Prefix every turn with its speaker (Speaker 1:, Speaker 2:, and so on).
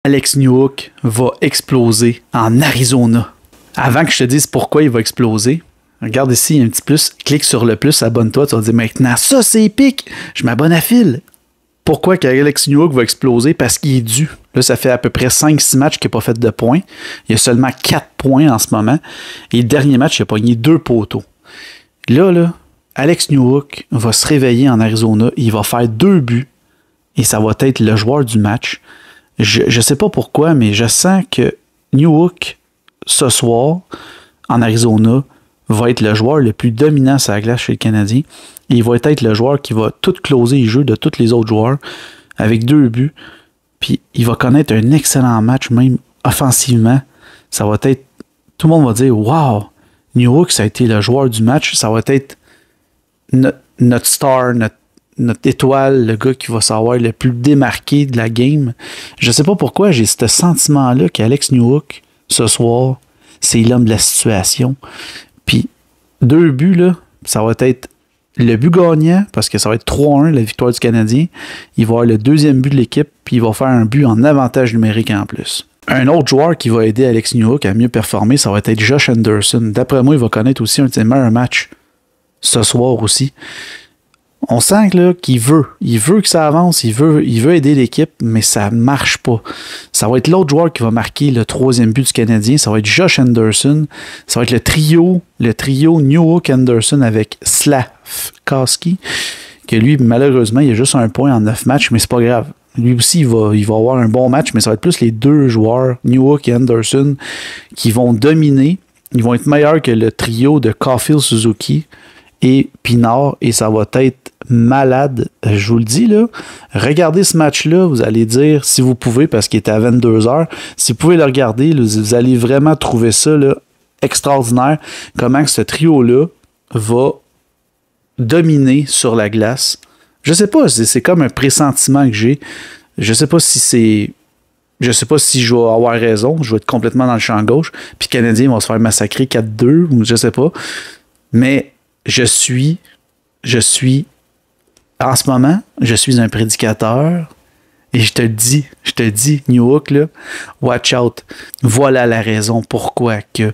Speaker 1: Alex Newhook va exploser en Arizona. Avant que je te dise pourquoi il va exploser, regarde ici, il y a un petit plus, clique sur le plus, abonne-toi, tu vas dire maintenant, ça c'est épique, je m'abonne à Phil. Pourquoi qu'Alex Newhook va exploser? Parce qu'il est dû. Là, ça fait à peu près 5-6 matchs qu'il n'a pas fait de points. Il y a seulement 4 points en ce moment. Et le dernier match, il a pogné 2 poteaux. Là, Alex Newhook va se réveiller en Arizona, il va faire 2 buts et ça va être le joueur du match. Je ne sais pas pourquoi, mais je sens que Newhook, ce soir, en Arizona, va être le joueur le plus dominant sur la glace chez le Canadien. Et il va être le joueur qui va tout closer les jeux de tous les autres joueurs avec 2 buts. Puis il va connaître un excellent match, même offensivement. Ça va être... Tout le monde va dire « Wow! Newhook, ça a été le joueur du match. » Ça va être notre star, notre étoile, le gars qui va savoir le plus démarqué de la game. Je sais pas pourquoi j'ai ce sentiment-là qu'Alex Newhook, ce soir, c'est l'homme de la situation. Puis 2 buts, là, ça va être le but gagnant, parce que ça va être 3-1, la victoire du Canadien. Il va avoir le 2e but de l'équipe, puis il va faire un but en avantage numérique en plus. Un autre joueur qui va aider Alex Newhook à mieux performer, ça va être Josh Anderson. D'après moi, il va connaître aussi un de ses meilleurs matchs ce soir aussi. On sent que, là, qu'il veut. Il veut que ça avance, il veut aider l'équipe, mais ça ne marche pas. Ça va être l'autre joueur qui va marquer le 3e but du Canadien. Ça va être Josh Anderson. Ça va être le trio Newhook-Anderson avec Slafkovsky, que lui, malheureusement, il a juste 1 point en 9 matchs, mais c'est pas grave. Lui aussi, il va avoir un bon match, mais ça va être plus les 2 joueurs, Newhook et Anderson, qui vont dominer. Ils vont être meilleurs que le trio de Caulfield, Suzuki et Pinard, et ça va être malade, je vous le dis là. Regardez ce match-là, vous allez dire, si vous pouvez, parce qu'il était à 22h, si vous pouvez le regarder, là, vous allez vraiment trouver ça là, extraordinaire, comment ce trio-là va dominer sur la glace. Je sais pas, c'est comme un pressentiment que j'ai. Je sais pas si je vais avoir raison, je vais être complètement dans le champ gauche, puis le Canadien va se faire massacrer 4-2, ou je sais pas. Mais je suis en ce moment, je suis un prédicateur et je te dis, Newhook, là, watch out. Voilà la raison pourquoi que